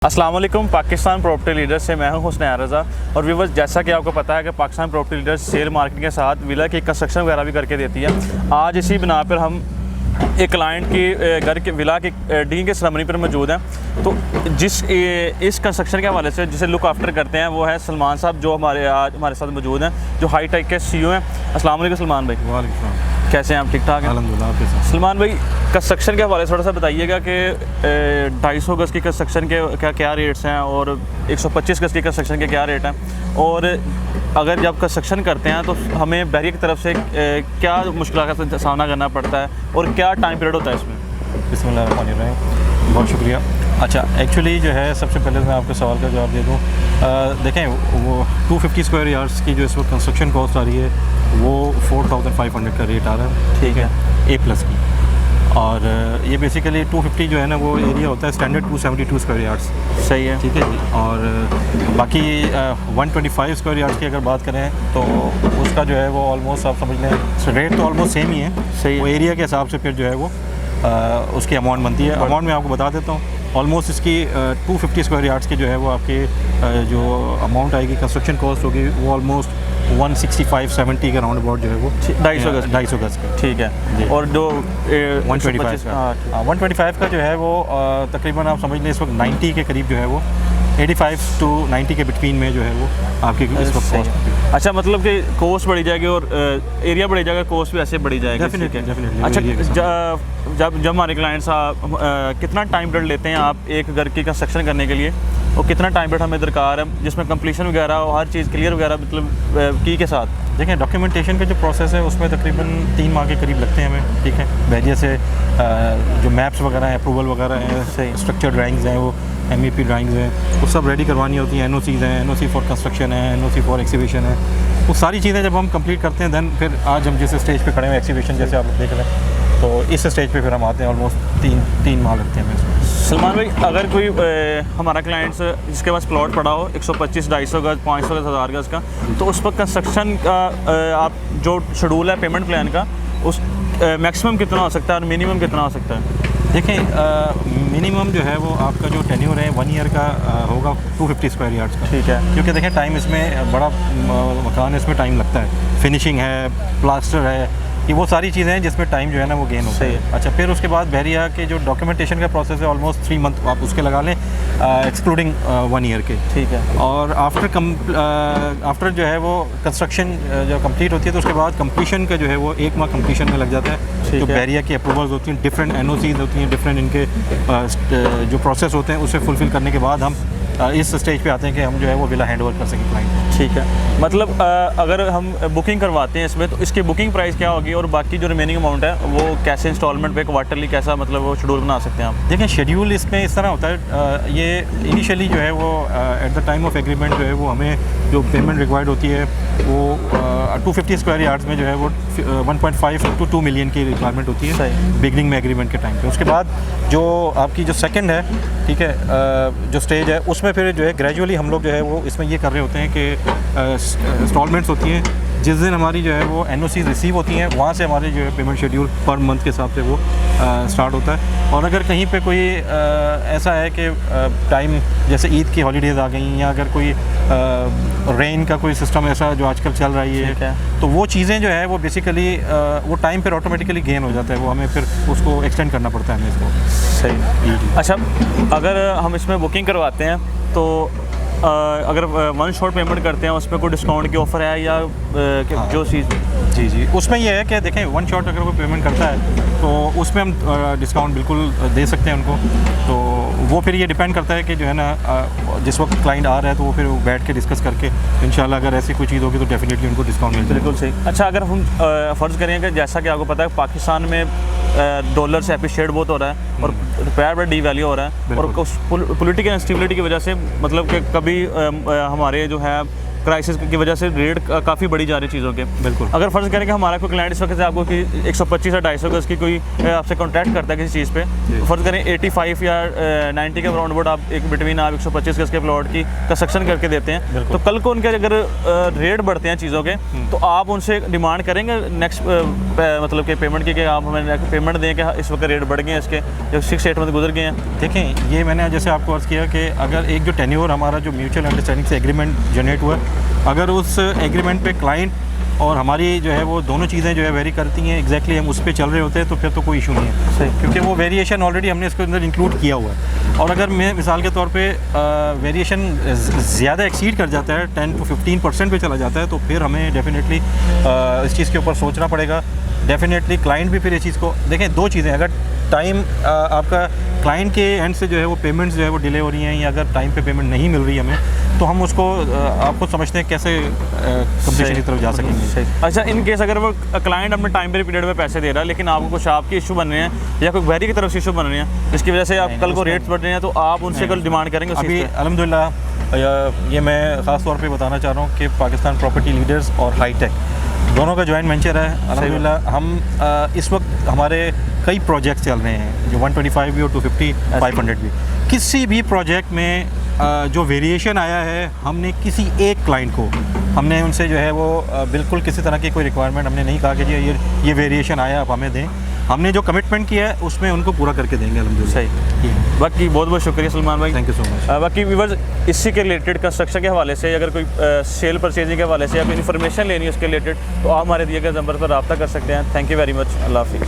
अस्सलाम वालेकुम। Pakistan property leader से मैं हूं हुस्न रज़ा। और व्यूअर्स, जैसा कि आपको पता है कि Pakistan property leader sale marketing के साथ विला की कंस्ट्रक्शन वगैरह भी करके देती है। आज इसी बिना पर हम एक क्लाइंट की घर के विला की डीलिंग के सेरेमनी पर मौजूद हैं। तो इस कंस्ट्रक्शन के हवाले से जिसे लुक आफ्टर करते हैं वो है सलमान साहब, जो आज हमारे साथ मौजूद हैं, जो हाई टेक के CEO हैं। अस्सलाम वालेकुम सलमान भाई। वालेकुम, कैसे हैं आप? ठीक ठाक हैं अल्हम्दुलिल्लाह। आपके साथ सलमान भाई, कंस्ट्रक्शन के हवाले से थोड़ा सा बताइएगा कि 250 गज़ की कंस्ट्रक्शन के क्या रेट्स हैं और 125 गज़ की कंस्ट्रक्शन के क्या रेट हैं, और अगर जब कंस्ट्रक्शन करते हैं तो हमें बहरिया की तरफ से क्या मुश्किल का सामना करना पड़ता है और क्या टाइम पीरियड होता है इसमें। बिस्मिल्लाहिर्रहमानिर्रहीम, बहुत शुक्रिया। अच्छा, एक्चुअली जो है सबसे पहले मैं आपके सवाल का जवाब दे दूँ। देखें, वो 250 स्क्वायर यार्ड्स की जो इस वक्त कंस्ट्रक्शन कॉस्ट आ रही है वो 4500 का रेट आ रहा है, ठीक है, A+ की। और ये बेसिकली 250 जो है ना वो एरिया होता है स्टैंडर्ड 272 स्क्वायर यार्ड्स, सही है, ठीक है जी। और बाकी 125 स्क्वायर यार्ड्स की अगर बात करें तो उसका जो है वो ऑलमोस्ट आप समझ लें रेट तो ऑलमोस्ट सेम ही है, सही है। वो एरिया के हिसाब से फिर जो है वो उसकी अमाउंट बनती है। अमाउंट मैं आपको बता देता हूँ। ऑलमोस्ट इसकी 250 स्क्वायर यार्ड्स की जो है वो आपकी जो अमाउंट आएगी, कंस्ट्रक्शन कॉस्ट होगी, वो ऑलमोस्ट 165-70 के राउंड अबाउट जो है वो 250 गज़ का, ठीक है। और जो 125 का जो है वो तकरीबन आप समझ लें इस वक्त 90 के करीब जो है वो 85 to 90 के बिटवीन में जो है वो आपकी इस वक्त कॉस्ट। अच्छा, मतलब कि कॉस्ट बढ़ी जाएगी और एरिया बढ़ी जाएगा, कॉस्ट भी ऐसे बढ़ी जाएगी। डेफिनेटली। अच्छा, जब हमारे क्लाइंट्स कितना टाइम पीरियड लेते हैं आप एक घर की कंस्ट्रक्शन करने के लिए, और कितना टाइम पीरियड हमें दरकार है जिसमें कंप्लीशन वगैरह और हर चीज़ क्लियर वगैरह, मतलब की के साथ? देखें, डॉक्यूमेंटेशन का जो प्रोसेस है उसमें तकरीबन 3 माह के करीब लगते हैं हमें, ठीक है। बहरिया से जो मैप्स वगैरह हैं, अप्रूवल वगैरह हैं, स्ट्रक्चर ड्राइंग्स हैं, वो MEP ड्राइंग्स हैं, वो सब रेडी करवानी होती हैं। NOCs हैं, NOC फॉर कंस्ट्रक्शन है, NOC फॉर एक्सीबिशन है। वो सारी चीज़ें जब हम कंप्लीट करते हैं देन फिर आज हम जिस स्टेज पे खड़े हैं एक्सीबिशन जैसे आप देख रहे हैं, तो इस स्टेज पे फिर हम आते हैं। ऑलमोस्ट तीन माह लगते हैं इसमें। सलमान भाई, अगर कोई हमारा क्लाइंट्स जिसके पास प्लॉट पड़ा हो 125, 250 गज़, 500 गज़, 1000 गज़ का, तो उस पर कंस्ट्रक्शन का आप जो शेड्यूल है पेमेंट प्लान का, उस मैक्सिमम कितना हो सकता है और मिनिमम कितना हो सकता है? देखें, मिनिमम जो है वो आपका जो टेन्योर है 1 ईयर का होगा 250 स्क्वायर यार्ड्स का, ठीक है। क्योंकि देखें टाइम इसमें बड़ा मकान है, इसमें टाइम लगता है, फिनिशिंग है, प्लास्टर है, ये वो सारी चीज़ें हैं जिसमें टाइम जो है ना वो गेन होता है। अच्छा, फिर उसके बाद बहरिया के जो डॉक्यूमेंटेशन का प्रोसेस है ऑलमोस्ट 3 मंथ आप उसके लगा लें, एक्सक्लूडिंग 1 ईयर के, ठीक है। और आफ्टर जो है वो कंस्ट्रक्शन जो कंप्लीट होती है तो उसके बाद कंप्लीशन का जो है वो 1 माह कंप्लीशन में लग जाता है। जो बहरिया की अप्रूवल्स होती हैं, डिफरेंट NOCs होती हैं, डिफरेंट इनके जो प्रोसेस होते हैं उसे फुलफ़िल करने के बाद हम इस स्टेज पे आते हैं कि हम जो है वो विला हैंड ओवर कर सकें क्लाइंट को। ठीक है। मतलब अगर हम बुकिंग करवाते हैं इसमें, तो इसकी बुकिंग प्राइस क्या होगी और बाकी जो रिमेनिंग अमाउंट है वो कैसे इंस्टॉलमेंट पे, क्वार्टरली कैसा, मतलब वो शेड्यूल बना सकते हैं आप? देखें, शेड्यूल इसमें इस तरह होता है, ये इनिशियली जो है वो at the time of agreement जो है वो हमें जो पेमेंट रिक्वायर्ड होती है वो 250 स्क्वायर यार्ड्स में जो है वो 1.5 to 2 मिलियन की रिक्वायरमेंट होती है बिगनिंग में एग्रीमेंट के टाइम पे। उसके बाद जो आपकी जो सेकंड है, ठीक है, जो स्टेज है उसमें फिर जो है ग्रेजुअली हम लोग जो है वो इसमें ये कर रहे होते हैं कि इंस्टॉलमेंट्स होती हैं। जिस दिन हमारी जो है वो NOCs रिसीव होती हैं वहाँ से हमारे जो है पेमेंट शेड्यूल पर मंथ के हिसाब से वो स्टार्ट होता है। और अगर कहीं पे कोई ऐसा है कि टाइम जैसे ईद की हॉलीडेज़ आ गई, या अगर कोई रेन का कोई सिस्टम ऐसा जो आजकल चल रही है, तो वो चीज़ें जो है वो बेसिकली वो टाइम फिर ऑटोमेटिकली गेन हो जाता है, वो हमें फिर उसको एक्सटेंड करना पड़ता है हमें इसको। सही। अच्छा, अगर हम इसमें बुकिंग करवाते हैं तो अगर 1 शॉट पेमेंट करते हैं उसमें कोई डिस्काउंट की ऑफ़र है या जो चीज़? जी, उसमें यह है कि देखें 1 शॉट अगर कोई पेमेंट करता है तो उसमें हम डिस्काउंट बिल्कुल दे सकते हैं उनको। तो वो फिर ये डिपेंड करता है कि जो है ना जिस वक्त क्लाइंट आ रहा है तो वो फिर बैठ के डिस्कस करके इंशाल्लाह अगर ऐसी कोई चीज़ होगी तो डेफिनेटली उनको डिस्काउंट मिल जाएगा। बिल्कुल सही। अच्छा, अगर हम फ़र्ज़ करें कि जैसा कि आपको पता है पाकिस्तान में डॉलर से एप्रिशिएट बहुत हो रहा है और रुपया बड़ा डीवैल्यू हो रहा है, और पॉलिटिकल इंस्टेबिलिटी की वजह से मतलब कि कभी हमारे जो है क्राइसिस की वजह से रेट काफ़ी बढ़ी जा रही है चीज़ों के। बिल्कुल। अगर फ़र्ज़ करें कि हमारा कोई क्लाइंट इस वक्त से आपको कि 125 या 250 गज की कोई आपसे कॉन्ट्रैक्ट करता है किसी चीज़ पे, फ़र्ज़ करें 85 या 90 के अराउंड अबाउट आप एक बिटवीन आप 125 गज के प्लॉट की कंस्ट्रक्शन करके देते हैं, तो कल को उनके अगर रेट बढ़ते हैं चीज़ों के तो आप उनसे डिमांड करेंगे नेक्स्ट मतलब कि पेमेंट की कि आप हमें पेमेंट दें कि इस वक्त रेट बढ़ गए हैं इसके, जो 6-8 मंथ गुजर गए हैं। देखें, ये मैंने जैसे आपको अर्ज़ किया कि अगर एक जो टेन्योर हमारा जो म्यूचुअल अंडरस्टैंडिंग से एग्रीमेंट जनरेट हुआ, अगर उस एग्रीमेंट पे क्लाइंट और हमारी जो है वो दोनों चीज़ें जो है वेरी करती हैं, एग्जैक्टली हम उस पर चल रहे होते हैं, तो फिर तो कोई इशू नहीं है। सही। क्योंकि वो वेरिएशन ऑलरेडी हमने इसके अंदर इंक्लूड किया हुआ है। और अगर मैं मिसाल के तौर पे वेरिएशन ज़्यादा एक्सीड कर जाता है, 10 to 15% पे चला जाता है, तो फिर हमें डेफिनेटली इस चीज़ के ऊपर सोचना पड़ेगा। डेफिनेटली क्लाइंट भी फिर इस चीज़ को देखें, दो चीज़ें, अगर टाइम आपका क्लाइंट के एंड से जो है वो पेमेंट्स जो है वो डिले हो रही हैं, या अगर टाइम पे पेमेंट नहीं मिल रही है हमें, तो हम उसको आपको समझते हैं कैसे कंप्लीशन की तरफ जा सकेंगे। अच्छा, इन केस अगर वो क्लाइंट अपने टाइम पीरियड में पैसे दे रहा है, लेकिन आपको कुछ आपके इशू बन रहे हैं या कोई वेरी की तरफ से इशू बन रहे हैं जिसकी वजह से आप कल को रेट्स बढ़ रहे हैं, तो आप उनसे कल डिमांड करेंगे? अभी अल्हम्दुलिल्लाह ये मैं ख़ास तौर पे बताना चाह रहा हूँ कि पाकिस्तान प्रॉपर्टी लीडर्स और हाईटेक दोनों का जॉइंट वेंचर है। अल्हम्दुलिल्लाह हम इस वक्त हमारे कई प्रोजेक्ट चल रहे हैं, जो 125 भी और 250, 500 भी। किसी भी प्रोजेक्ट में जो वेरिएशन आया है, हमने किसी एक क्लाइंट को हमने उनसे जो है वो बिल्कुल किसी तरह की कोई रिक्वायरमेंट हमने नहीं कहा कि जी ये वेरिएशन आया आप हमें दें। हमने जो कमिटमेंट किया है उसमें उनको पूरा करके देंगे अल्हम्दुलिल्लाह। सही। बाकी बहुत बहुत शुक्रिया सलमान भाई, थैंक यू सो मच। बाकी व्यूअर्स इसी के रिलेटेड कंस्ट्रक्शन के हवाले से अगर कोई सेल परचेजिंग के हवाले से या कोई इन्फॉर्मेशन लेनी है उसके रिलेटेड, तो आप हमारे दिए गए नंबर पर रब्ता कर सकते हैं। Thank you very much. अल्लाह हाफिज़।